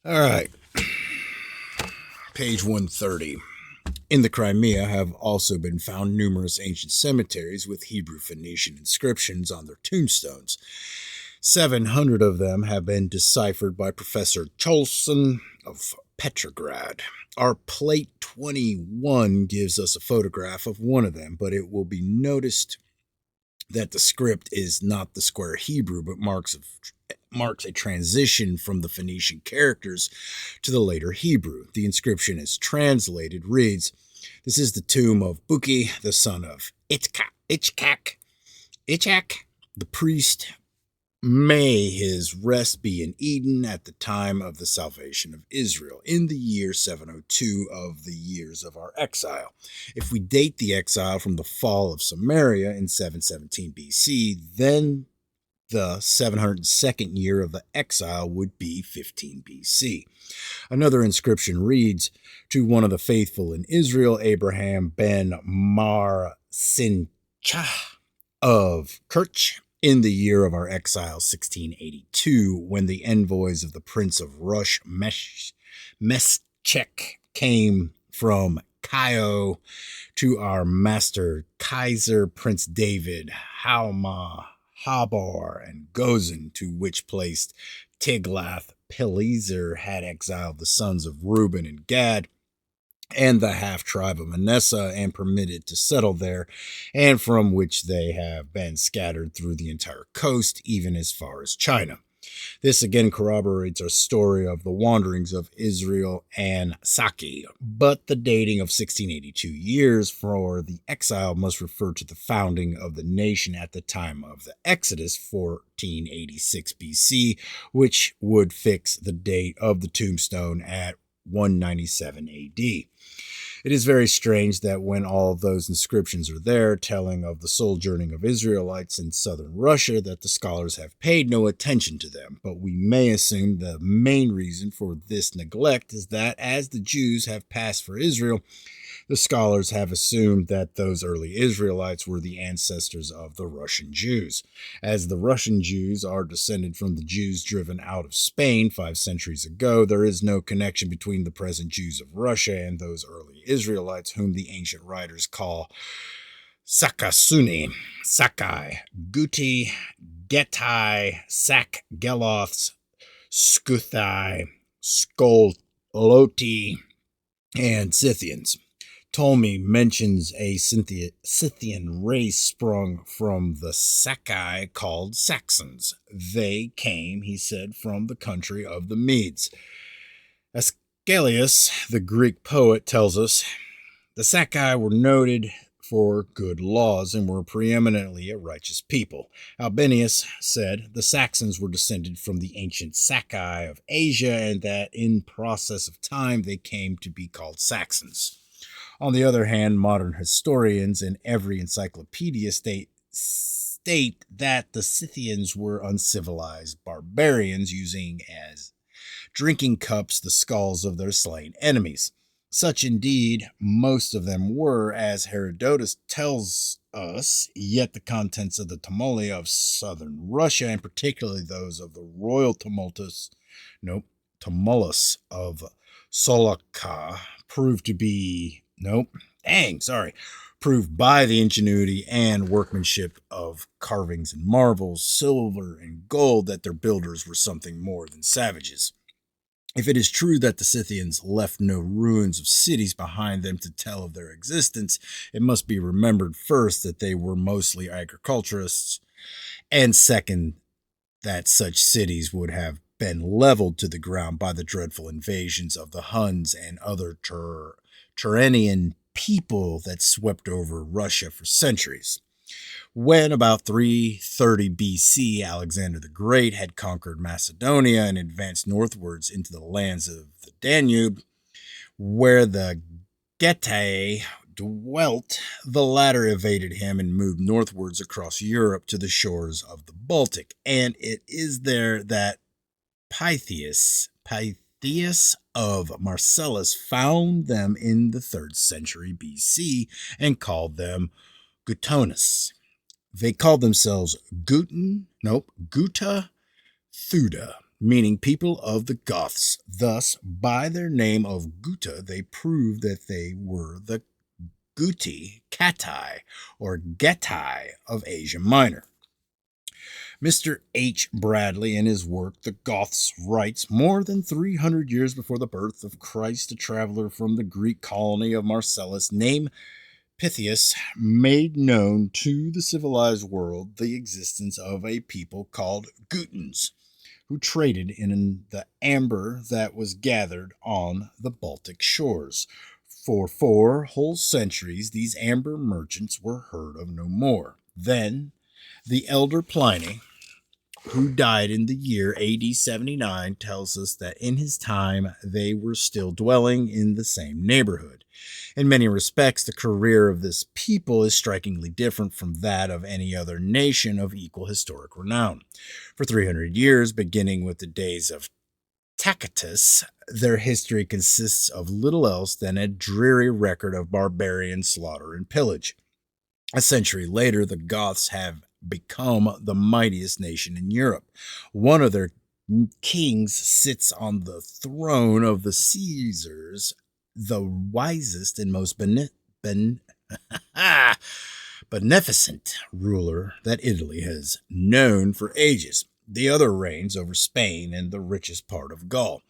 All right, page 130. In the Crimea have also been found numerous ancient cemeteries with Hebrew Phoenician inscriptions on their tombstones. 700 of them have been deciphered by Professor Cholson of Petrograd. Our plate 21 gives us a photograph of one of them, but it will be noticed that the script is not the square Hebrew, but marks a transition from the Phoenician characters to the later Hebrew. The inscription is translated, reads, "This is the tomb of Buki, the son of Ichak, the priest. May his rest be in Eden at the time of the salvation of Israel, in the year 702 of the years of our exile. If we date the exile from the fall of Samaria in 717 BC, then the 702nd year of the exile would be 15 BC. Another inscription reads, "To one of the faithful in Israel, Abraham ben Marsincha of Kerch, in the year of our exile, 1682, when the envoys of the Prince of Rush Meschek came from Cairo to our master Kaiser Prince David, Hauma, Habor, and Gozan, to which place Tiglath-Pileser had exiled the sons of Reuben and Gad, and the half-tribe of Manasseh, and permitted to settle there, and from which they have been scattered through the entire coast, even as far as China. This again corroborates our story of the wanderings of Israel and Saki, but the dating of 1682 years for the exile must refer to the founding of the nation at the time of the Exodus, 1486 BC, which would fix the date of the tombstone at 197 AD. It is very strange that when all of those inscriptions are there, telling of the sojourning of Israelites in southern Russia, that the scholars have paid no attention to them. But we may assume the main reason for this neglect is that as the Jews have passed for Israel, the scholars have assumed that those early Israelites were the ancestors of the Russian Jews. As the Russian Jews are descended from the Jews driven out of Spain 5 centuries ago, there is no connection between the present Jews of Russia and those early Israelites, whom the ancient writers call Sakasuni, Sakai, Guti, Getai, Sak, Geloths, Skuthai, Skoloti, and Scythians. Ptolemy mentions a Scythian race sprung from the Sakai called Saxons. They came, he said, from the country of the Medes. Aeschylus, the Greek poet, tells us the Sakai were noted for good laws and were preeminently a righteous people. Albinus said the Saxons were descended from the ancient Sakai of Asia, and that in process of time they came to be called Saxons. On the other hand, modern historians in every encyclopedia state that the Scythians were uncivilized barbarians using as drinking cups the skulls of their slain enemies. Such indeed most of them were, as Herodotus tells us, yet the contents of the tumuli of southern Russia, and particularly those of the royal tumulus of Solokha, proved by the ingenuity and workmanship of carvings and marbles, silver and gold, that their builders were something more than savages. If it is true that the Scythians left no ruins of cities behind them to tell of their existence, it must be remembered first that they were mostly agriculturists, and second, that such cities would have been leveled to the ground by the dreadful invasions of the Huns and other Turanian people that swept over Russia for centuries. When about 330 BC, Alexander the Great had conquered Macedonia and advanced northwards into the lands of the Danube, where the Getae dwelt, the latter evaded him and moved northwards across Europe to the shores of the Baltic, and it is there that Pytheas of Marcellus found them in the 3rd century BC and called them Gutonis. They called themselves Guta Thuda, meaning people of the Goths. Thus, by their name of Guta, they proved that they were the Guti, Katai, or Getai of Asia Minor. Mr. H. Bradley, in his work The Goths, writes, more than 300 years before the birth of Christ, a traveler from the Greek colony of Marcellus named Pythias made known to the civilized world the existence of a people called Gutans, who traded in the amber that was gathered on the Baltic shores. For 4 whole centuries, these amber merchants were heard of no more. Then the elder Pliny, who died in the year AD 79, tells us that in his time they were still dwelling in the same neighborhood. In many respects, the career of this people is strikingly different from that of any other nation of equal historic renown. For 300 years, beginning with the days of Tacitus, their history consists of little else than a dreary record of barbarian slaughter and pillage. A century later, the Goths have become the mightiest nation in Europe. One of their kings sits on the throne of the Caesars, the wisest and most beneficent ruler that Italy has known for ages. The other reigns over Spain and the richest part of Gaul.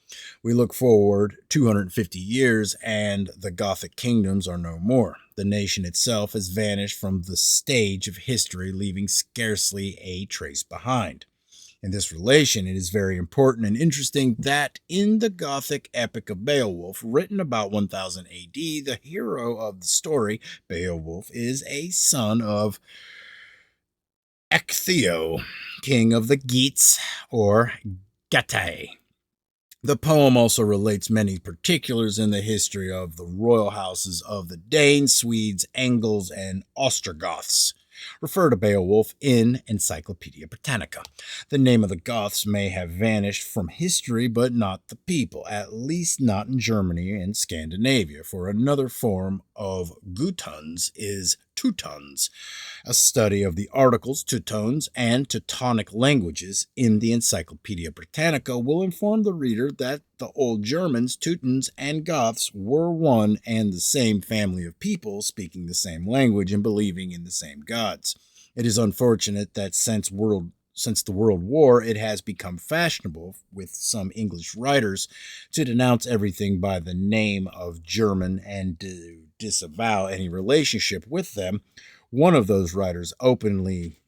We look forward 250 years and the Gothic kingdoms are no more. The nation itself has vanished from the stage of history, leaving scarcely a trace behind. In this relation, it is very important and interesting that in the Gothic epic of Beowulf, written about 1000 AD, the hero of the story, Beowulf, is a son of Ecgtheow, king of the Geats, or Getai. The poem also relates many particulars in the history of the royal houses of the Danes, Swedes, Angles, and Ostrogoths. Refer to Beowulf in Encyclopedia Britannica. The name of the Goths may have vanished from history, but not the people, at least not in Germany and Scandinavia, for another form of Gutans is Teutons, a study of the articles Teutones and Teutonic languages in the Encyclopedia Britannica will inform the reader that the old Germans, Teutons, and Goths were one and the same family of people speaking the same language and believing in the same gods. It is unfortunate that since the World War, it has become fashionable with some English writers to denounce everything by the name of German and to disavow any relationship with them. One of those writers openly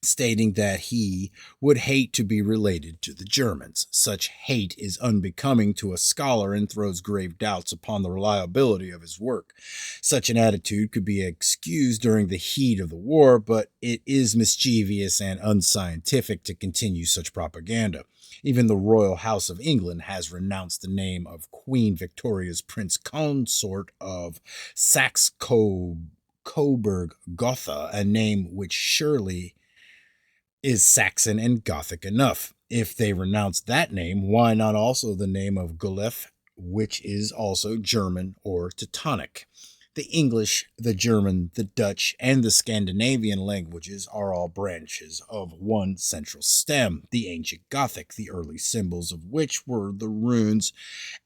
stating that he would hate to be related to the Germans. Such hate is unbecoming to a scholar and throws grave doubts upon the reliability of his work. Such an attitude could be excused during the heat of the war, but it is mischievous and unscientific to continue such propaganda. Even the Royal House of England has renounced the name of Queen Victoria's Prince Consort of Saxe-Coburg-Gotha, a name which surely is Saxon and Gothic enough. If they renounce that name, why not also the name of Guelph, which is also German or Teutonic? The English, the German, the Dutch, and the Scandinavian languages are all branches of one central stem, the ancient Gothic, the early symbols of which were the runes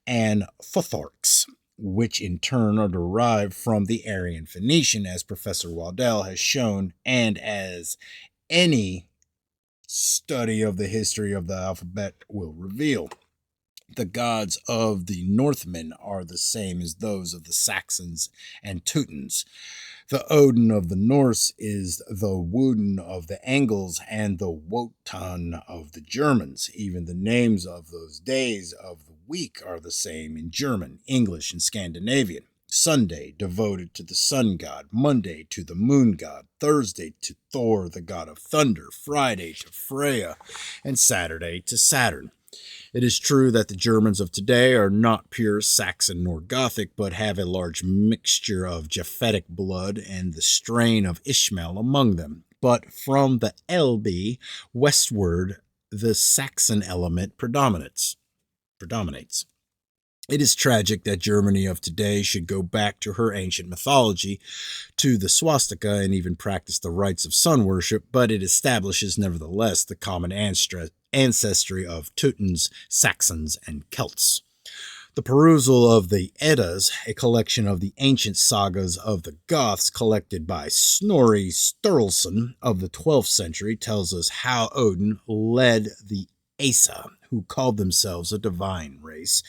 and phthorcs, which in turn are derived from the Aryan Phoenician, as Professor Waddell has shown, and as any study of the history of the alphabet will reveal. The gods of the Northmen are the same as those of the Saxons and Teutons. The Odin of the Norse is the Woden of the Angles and the Wotan of the Germans. Even the names of those days of the week are the same in German, English, and Scandinavian. Sunday, devoted to the sun god. Monday, to the moon god. Thursday, to Thor, the god of thunder. Friday, to Freya. And Saturday, to Saturn. It is true that the Germans of today are not pure Saxon nor Gothic, but have a large mixture of Japhetic blood and the strain of Ishmael among them. But from the Elbe westward, the Saxon element predominates. It is tragic that Germany of today should go back to her ancient mythology, to the swastika, and even practice the rites of sun worship, but it establishes, nevertheless, the common ancestry of Teutons, Saxons, and Celts. The perusal of the Eddas, a collection of the ancient sagas of the Goths collected by Snorri Sturluson of the 12th century, tells us how Odin led the Asa, who called themselves a divine race,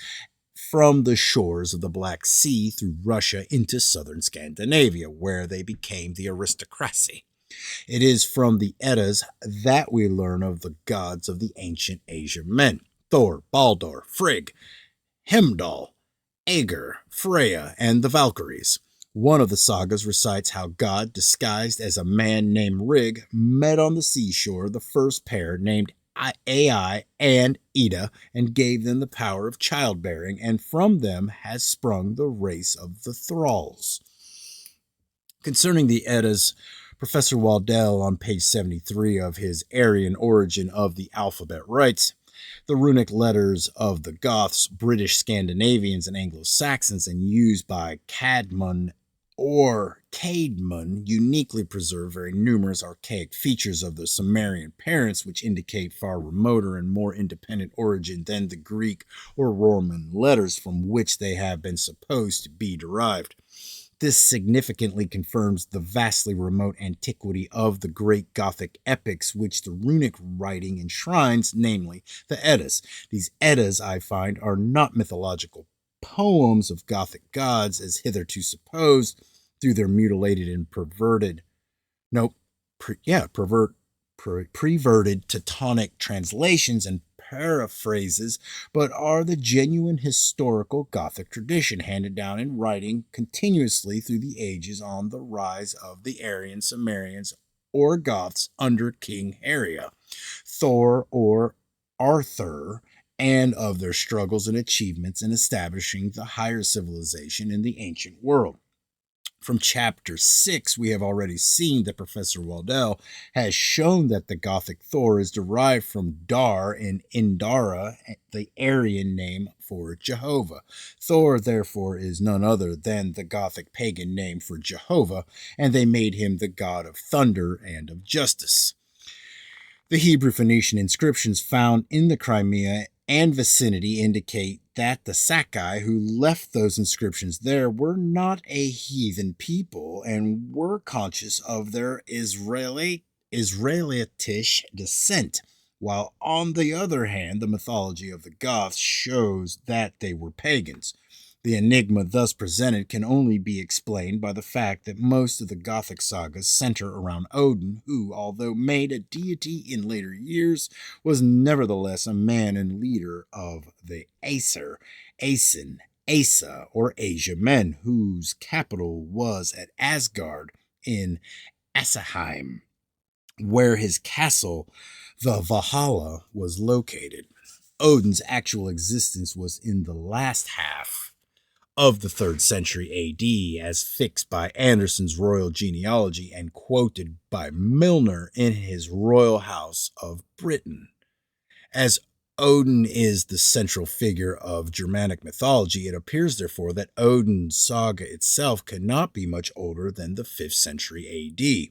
from the shores of the Black Sea through Russia into southern Scandinavia, where they became the aristocracy. It is from the Eddas that we learn of the gods of the ancient Asia men: Thor, Baldur, Frigg, Heimdall, Aegir, Freya, and the Valkyries. One of the sagas recites how God, disguised as a man named Rig, met on the seashore the first pair named Ai and Ida and gave them the power of childbearing, and from them has sprung the race of the Thralls. Concerning the Eddas, Professor Waddell on page 73 of his Aryan Origin of the Alphabet writes, the runic letters of the Goths, British Scandinavians, and Anglo-Saxons, and used by Cadmon or Caedmon, uniquely preserve very numerous archaic features of the Sumerian parents, which indicate far remoter and more independent origin than the Greek or Roman letters from which they have been supposed to be derived. This significantly confirms the vastly remote antiquity of the great Gothic epics which the runic writing enshrines, namely the Eddas. These Eddas, I find, are not mythological poems of Gothic gods, as hitherto supposed, through their mutilated and perverted Teutonic translations and paraphrases, but are the genuine historical Gothic tradition handed down in writing continuously through the ages on the rise of the Aryan Sumerians or Goths under King Heria, Thor or Arthur, and of their struggles and achievements in establishing the higher civilization in the ancient world. From chapter 6, we have already seen that Professor Waddell has shown that the Gothic Thor is derived from Dar in Indara, the Aryan name for Jehovah. Thor, therefore, is none other than the Gothic pagan name for Jehovah, and they made him the god of thunder and of justice. The Hebrew Phoenician inscriptions found in the Crimea and vicinity indicate that the Sakai who left those inscriptions there were not a heathen people and were conscious of their Israelitish descent, while on the other hand the mythology of the Goths shows that they were pagans. The enigma thus presented can only be explained by the fact that most of the Gothic sagas center around Odin, who, although made a deity in later years, was nevertheless a man and leader of the Aesir, Aeson, Asa, or Asia men, whose capital was at Asgard in Asaheim, where his castle, the Valhalla, was located. Odin's actual existence was in the last half of the 3rd century AD, as fixed by Anderson's Royal Genealogy and quoted by Milner in his Royal House of Britain. As Odin is the central figure of Germanic mythology, it appears therefore that Odin's saga itself cannot be much older than the 5th century AD.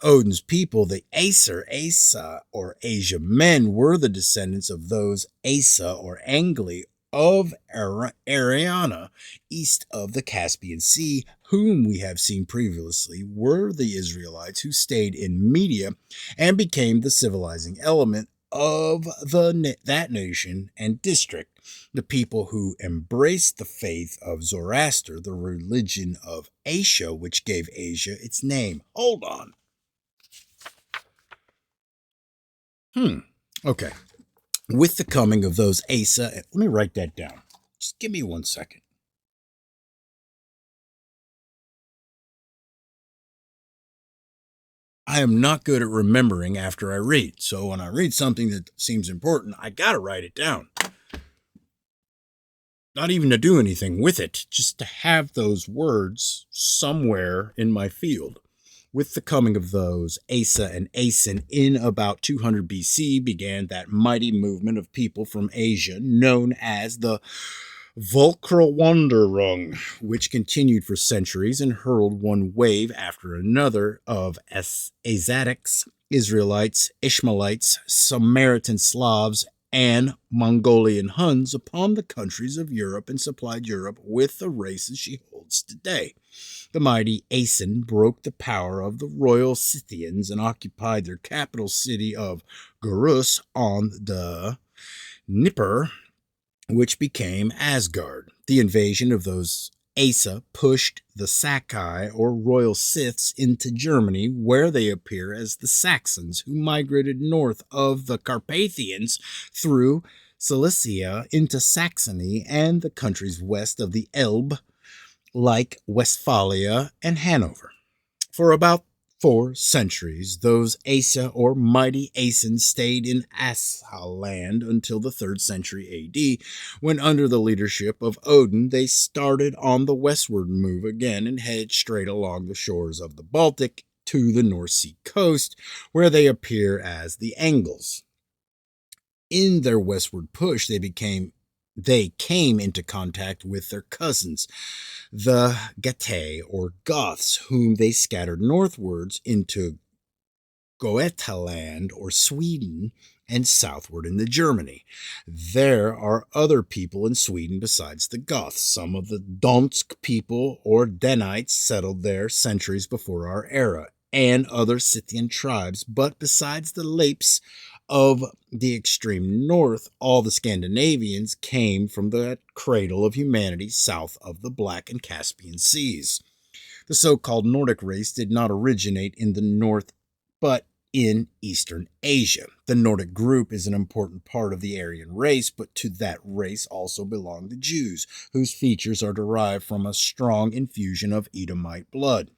Odin's people, the Aesir, Asa, or Asia men, were the descendants of those Asa or Angli of Ariana, east of the Caspian Sea, whom we have seen previously were the Israelites who stayed in Media and became the civilizing element of that nation and district. The people who embraced the faith of Zoroaster, the religion of Asia, which gave Asia its name. Hold on. Okay. With the coming of those Asa, let me write that down. Just give me 1 second. I am not good at remembering after I read, so when I read something that seems important, I gotta write it down. Not even to do anything with it, just to have those words somewhere in my field. With the coming of those Asa and Aeson in about 200 BC began that mighty movement of people from Asia known as the Volkswanderung, which continued for centuries and hurled one wave after another of Asiatics Israelites, Ishmaelites, Samaritan Slavs, and Mongolian Huns upon the countries of Europe and supplied Europe with the races she holds today. The mighty Asen broke the power of the royal Scythians and occupied their capital city of Gurus on the Dnieper, which became Asgard. The invasion of those Asa pushed the Sakai or royal Scyths into Germany, where they appear as the Saxons, who migrated north of the Carpathians through Cilicia into Saxony and the countries west of the Elbe, like Westphalia and Hanover. For about 4 centuries, those Asa or mighty Asen stayed in Ashaland until the 3rd century AD, when under the leadership of Odin they started on the westward move again and headed straight along the shores of the Baltic to the North Sea coast, where they appear as the Angles. In their westward push, they came into contact with their cousins, the Getae or Goths, whom they scattered northwards into Goetaland or Sweden and southward into Germany. There are other people in Sweden besides the Goths. Some of the Donsk people or Danites settled there centuries before our era, and other Scythian tribes, but besides the Lapes of the extreme north, all the Scandinavians came from the cradle of humanity south of the Black and Caspian Seas. The so-called Nordic race did not originate in the north, but in Eastern Asia. The Nordic group is an important part of the Aryan race, but to that race also belong the Jews, whose features are derived from a strong infusion of Edomite blood.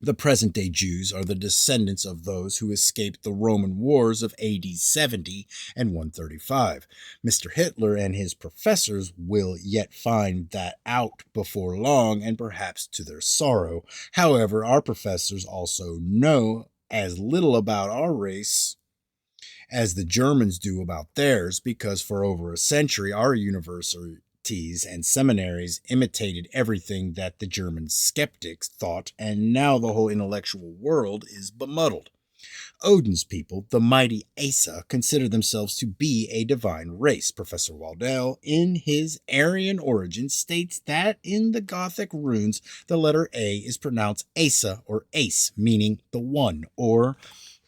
The present-day Jews are the descendants of those who escaped the Roman wars of AD 70 and 135. Mr. Hitler and his professors will yet find that out before long, and perhaps to their sorrow. However, our professors also know as little about our race as the Germans do about theirs, because for over a century our universities and seminaries imitated everything that the German skeptics thought, and now the whole intellectual world is bemuddled. Odin's people, the mighty Asa, consider themselves to be a divine race. Professor Waddell, in his Aryan Origin, states that in the Gothic runes, the letter A is pronounced Asa or Ace, meaning the one or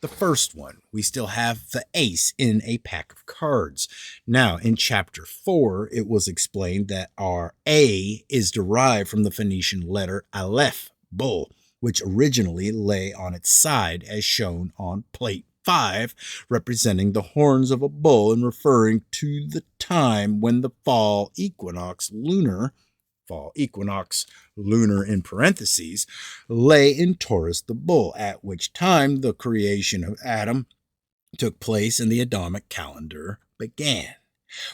the first one. We still have the ace in a pack of cards. Now, in chapter 4, it was explained that our A is derived from the Phoenician letter Aleph, bull, which originally lay on its side as shown on plate 5, representing the horns of a bull and referring to the time when the fall equinox lunar in parentheses, lay in Taurus the bull, at which time the creation of Adam took place and the Adamic calendar began.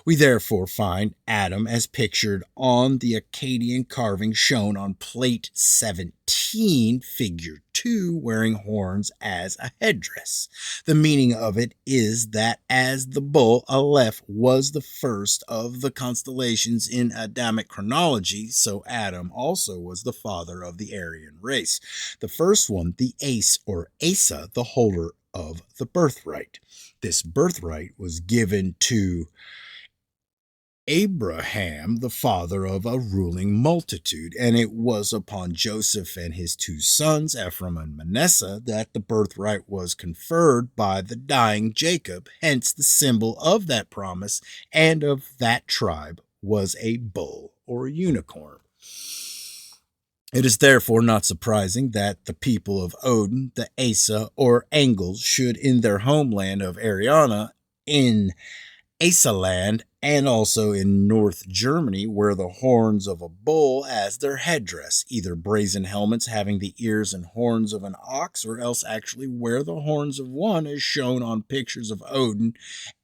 We therefore find Adam as pictured on the Akkadian carving shown on plate 17, figure 2, wearing horns as a headdress. The meaning of it is that as the bull, Aleph, was the first of the constellations in Adamic chronology, so Adam also was the father of the Aryan race. The first one, the Ace or Asa, the holder of the birthright. This birthright was given to Abraham, the father of a ruling multitude, and it was upon Joseph and his 2 sons, Ephraim and Manasseh, that the birthright was conferred by the dying Jacob. Hence, the symbol of that promise and of that tribe was a bull or a unicorn. It is therefore not surprising that the people of Odin, the Asa or Angles, should in their homeland of Ariana, in Asaland, and also in North Germany, wear the horns of a bull as their headdress, either brazen helmets having the ears and horns of an ox, or else actually wear the horns of one as shown on pictures of Odin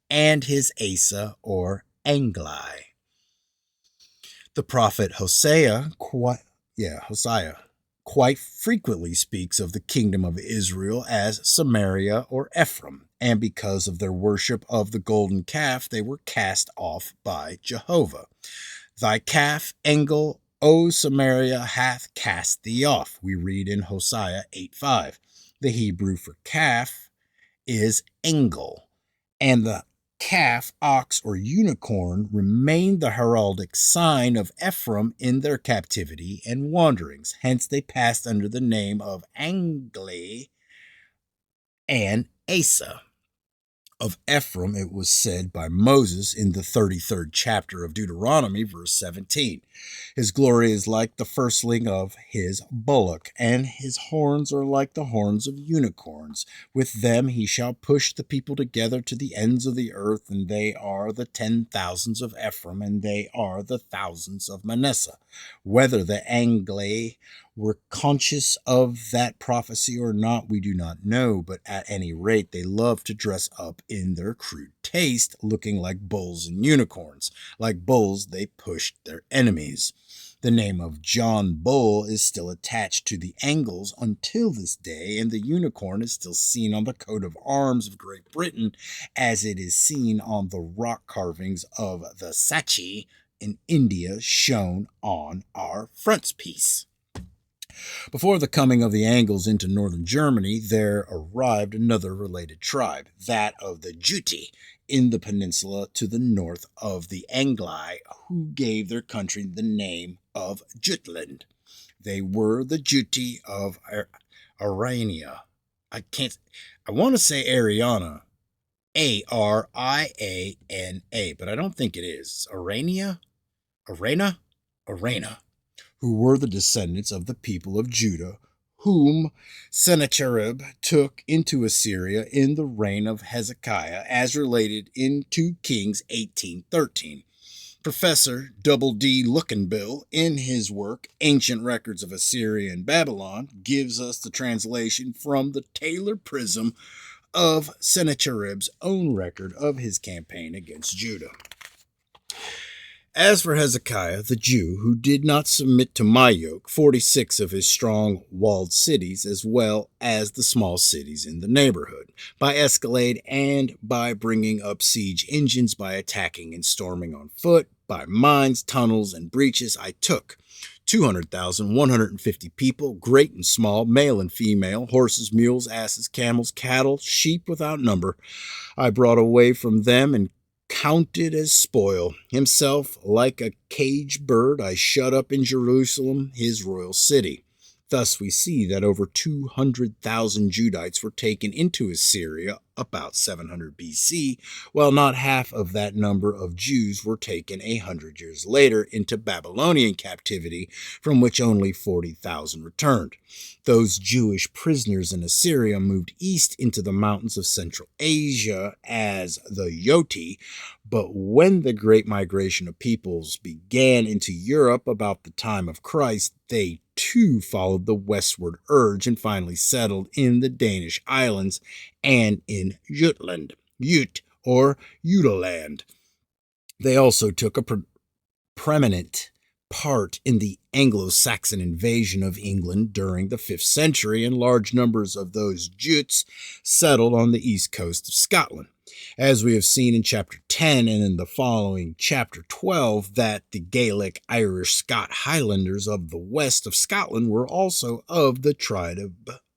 and his Asa or Angli. The prophet Hosea quite frequently speaks of the kingdom of Israel as Samaria or Ephraim, and because of their worship of the golden calf, they were cast off by Jehovah. Thy calf, Engel, O Samaria, hath cast thee off, we read in Hosea 8:5. The Hebrew for calf is Engel, and the calf, ox, or unicorn remained the heraldic sign of Ephraim in their captivity and wanderings. Hence, they passed under the name of Angli and Asa. Of Ephraim, it was said by Moses in the 33rd chapter of Deuteronomy, verse 17. His glory is like the firstling of his bullock, and his horns are like the horns of unicorns. With them he shall push the people together to the ends of the earth, and they are the 10,000s of Ephraim, and they are the thousands of Manasseh. Whether the Angli were conscious of that prophecy or not, we do not know, but at any rate, they love to dress up in their crude taste, looking like bulls and unicorns. Like bulls, they pushed their enemies. The name of John Bull is still attached to the Angles until this day, and the unicorn is still seen on the coat of arms of Great Britain, as it is seen on the rock carvings of the Sachi in India shown on our frontispiece. Before the coming of the Angles into northern Germany, there arrived another related tribe, that of the Juti, in the peninsula to the north of the Angli, who gave their country the name of Jutland. They were the Juti of Arania. I want to say Ariana, Ariana, but I don't think it is. Arania? Arena, who were the descendants of the people of Judah, whom Sennacherib took into Assyria in the reign of Hezekiah, as related in 2 Kings 18:13. Professor Double D. Lookinbill, in his work Ancient Records of Assyria and Babylon, gives us the translation from the Taylor prism of Sennacherib's own record of his campaign against Judah. As for Hezekiah, the Jew, who did not submit to my yoke, 46 of his strong walled cities, as well as the small cities in the neighborhood, by escalade and by bringing up siege engines, by attacking and storming on foot, by mines, tunnels, and breaches, I took 200,150 people, great and small, male and female, horses, mules, asses, camels, cattle, sheep without number. I brought away from them and counted as spoil. Himself, like a caged bird, I shut up in Jerusalem, his royal city. Thus we see that over 200,000 Judites were taken into Assyria about 700 BC, while not half of that number of Jews were taken 100 years later into Babylonian captivity, from which only 40,000 returned. Those Jewish prisoners in Assyria moved east into the mountains of Central Asia as the Yoti, but when the great migration of peoples began into Europe about the time of Christ, they too followed the westward urge and finally settled in the Danish islands and in Jutland, Ute or Uteland. They also took a preeminent part in the Anglo-Saxon invasion of England during the 5th century, and large numbers of those Jutes settled on the east coast of Scotland. As we have seen in chapter 10 and in the following chapter 12, that the Gaelic Irish Scot Highlanders of the west of Scotland were also of the tribe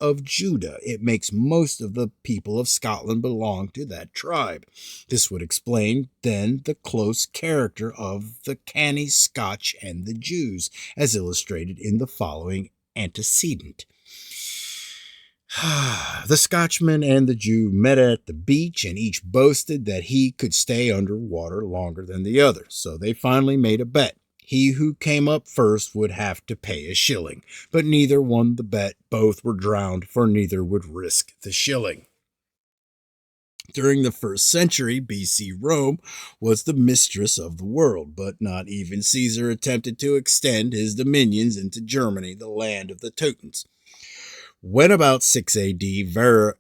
of Judah. It makes most of the people of Scotland belong to that tribe. This would explain then the close character of the canny Scotch and the Jews, as illustrated in the following antecedent. The Scotchman and the Jew met at the beach, and each boasted that he could stay under water longer than the other. So they finally made a bet. He who came up first would have to pay a shilling, but neither won the bet. Both were drowned, for neither would risk the shilling. During the 1st century, BC, Rome was the mistress of the world, but not even Caesar attempted to extend his dominions into Germany, the land of the Teutons. When about 6 AD,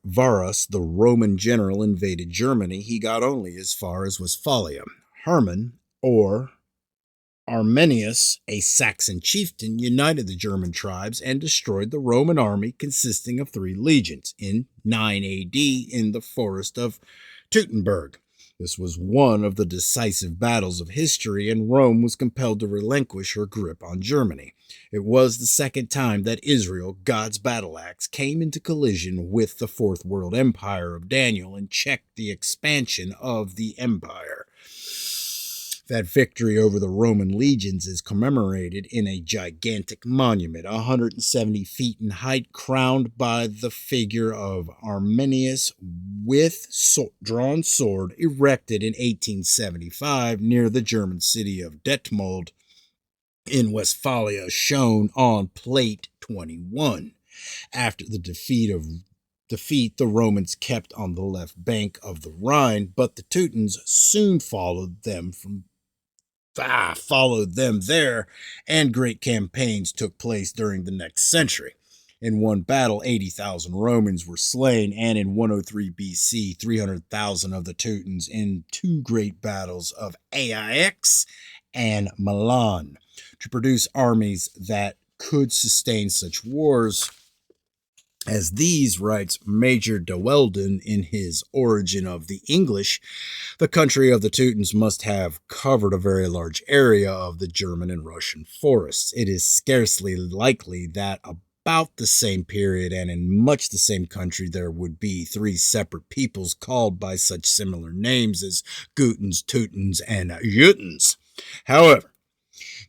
Varus, the Roman general, invaded Germany, he got only as far as Westphalia. Hermann, or Arminius, a Saxon chieftain, united the German tribes and destroyed the Roman army consisting of 3 legions in 9 AD in the forest of Teutoburg. This was one of the decisive battles of history, and Rome was compelled to relinquish her grip on Germany. It was the second time that Israel, God's battle axe, came into collision with the Fourth World Empire of Daniel and checked the expansion of the empire. That victory over the Roman legions is commemorated in a gigantic monument, 170 feet in height, crowned by the figure of Arminius with drawn sword, erected in 1875 near the German city of Detmold in Westphalia, shown on plate 21. After the defeat, the Romans kept on the left bank of the Rhine, but the Teutons soon followed them there, and great campaigns took place during the next century. In one battle, 80,000 Romans were slain, and in 103 BC, 300,000 of the Teutons in two great battles of Aix and Milan. To produce armies that could sustain such wars as these, writes Major de Welden in his Origin of the English, the country of the Teutons must have covered a very large area of the German and Russian forests. It is scarcely likely that about the same period and in much the same country there would be three separate peoples called by such similar names as Gutens, Teutons, and Jutons. However,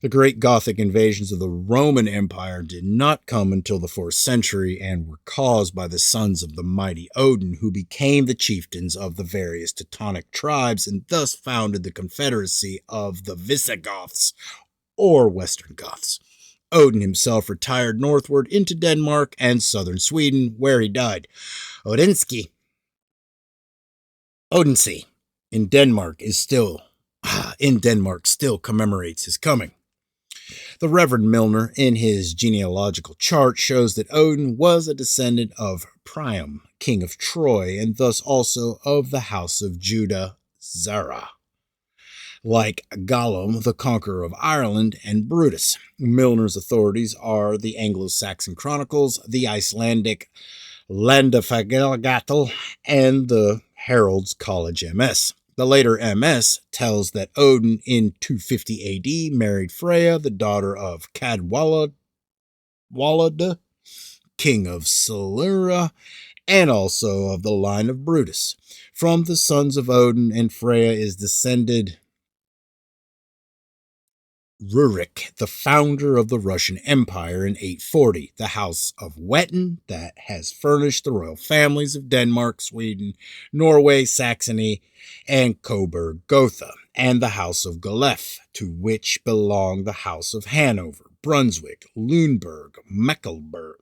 the great Gothic invasions of the Roman Empire did not come until the 4th century and were caused by the sons of the mighty Odin, who became the chieftains of the various Teutonic tribes and thus founded the confederacy of the Visigoths, or Western Goths. Odin himself retired northward into Denmark and southern Sweden, where he died. Odensee in Denmark still commemorates his coming. The Reverend Milner, in his genealogical chart, shows that Odin was a descendant of Priam, king of Troy, and thus also of the house of Judah Zara. Like Gollum, the conqueror of Ireland, and Brutus, Milner's authorities are the Anglo-Saxon Chronicles, the Icelandic Landafagagatal, and the Herald's College MS. The later MS tells that Odin in 250 AD married Freya, the daughter of Cadwaladr, king of Silura, and also of the line of Brutus. From the sons of Odin and Freya is descended Rurik, the founder of the Russian Empire in 840, the House of Wettin that has furnished the royal families of Denmark, Sweden, Norway, Saxony, and Coburg-Gotha, and the House of Galef, to which belong the House of Hanover, Brunswick, Lüneburg, Mecklenburg,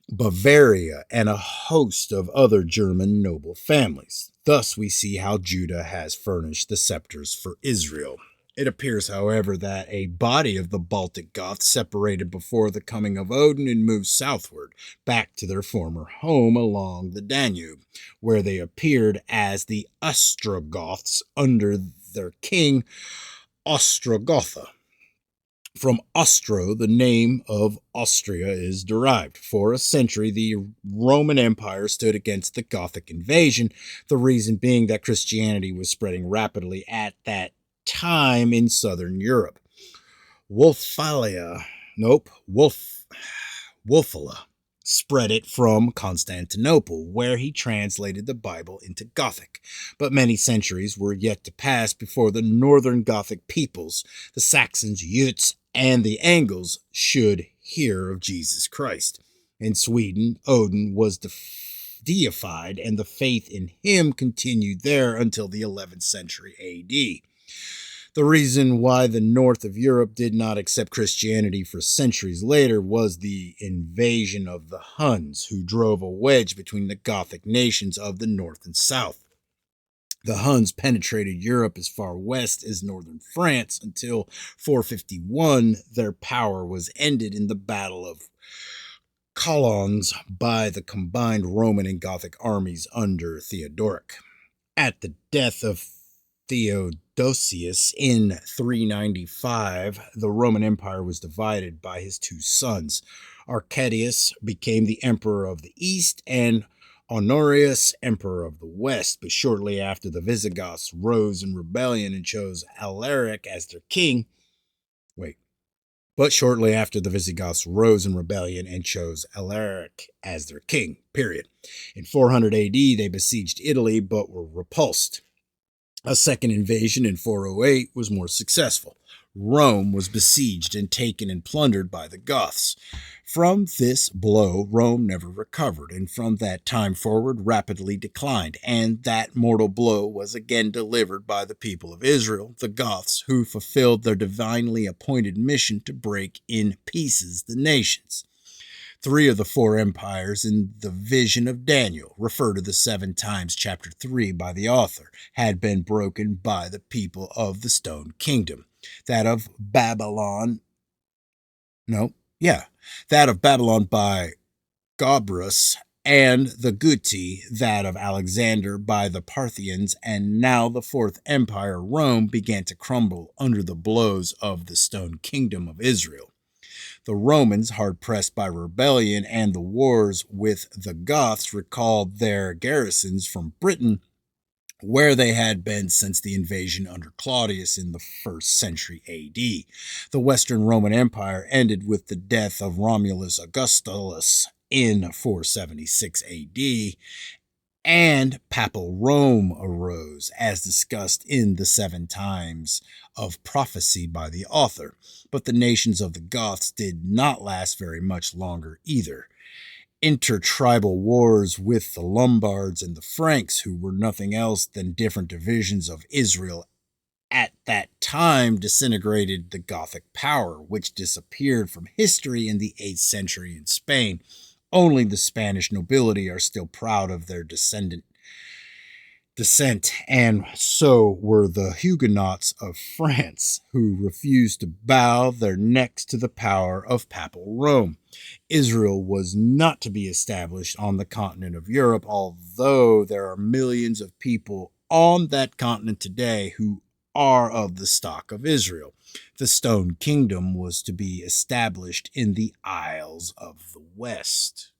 Bavaria, and a host of other German noble families. Thus we see how Judah has furnished the scepters for Israel. It appears, however, that a body of the Baltic Goths separated before the coming of Odin and moved southward, back to their former home along the Danube, where they appeared as the Ostrogoths under their king Ostrogotha. From Ostro, the name of Austria is derived. For a century, the Roman Empire stood against the Gothic invasion, the reason being that Christianity was spreading rapidly at that time in southern Europe. Wulfala spread it from Constantinople, where he translated the Bible into Gothic. But many centuries were yet to pass before the northern Gothic peoples, the Saxons, Jutes, and the Angles, should hear of Jesus Christ. In Sweden, Odin was deified, and the faith in him continued there until the 11th century AD. The reason why the north of Europe did not accept Christianity for centuries later was the invasion of the Huns, who drove a wedge between the Gothic nations of the north and south. The Huns penetrated Europe as far west as northern France until 451 their power was ended in the Battle of Chalons by the combined Roman and Gothic armies under Theodoric. At the death of Theodosius in 395, the Roman Empire was divided by his two sons. Arcadius became the emperor of the East, and Honorius, emperor of the West, but shortly after the Visigoths rose in rebellion and chose Alaric as their king. But shortly after the Visigoths rose in rebellion and chose Alaric as their king, period. In 400 AD, they besieged Italy but were repulsed. A second invasion in 408 was more successful. Rome was besieged and taken and plundered by the Goths. From this blow, Rome never recovered, and from that time forward rapidly declined, and that mortal blow was again delivered by the people of Israel, the Goths, who fulfilled their divinely appointed mission to break in pieces the nations. 3 of the 4 empires in the vision of Daniel, referred to the 7 times chapter 3 by the author, had been broken by the people of the Stone Kingdom. That of Babylon by Gobryas, and the Guti, that of Alexander by the Parthians, and now the 4th empire, Rome, began to crumble under the blows of the Stone Kingdom of Israel. The Romans, hard-pressed by rebellion and the wars with the Goths, recalled their garrisons from Britain, where they had been since the invasion under Claudius in the 1st century AD. The Western Roman Empire ended with the death of Romulus Augustulus in 476 AD, and Papal Rome arose, as discussed in the 7 times of prophecy by the author. But the nations of the Goths did not last very much longer either. Intertribal wars with the Lombards and the Franks, who were nothing else than different divisions of Israel at that time, disintegrated the Gothic power, which disappeared from history in the 8th century in Spain. Only the Spanish nobility are still proud of their descent, and so were the Huguenots of France, who refused to bow their necks to the power of Papal Rome. Israel was not to be established on the continent of Europe, although there are millions of people on that continent today who are of the stock of Israel. The Stone Kingdom was to be established in the Isles of the West.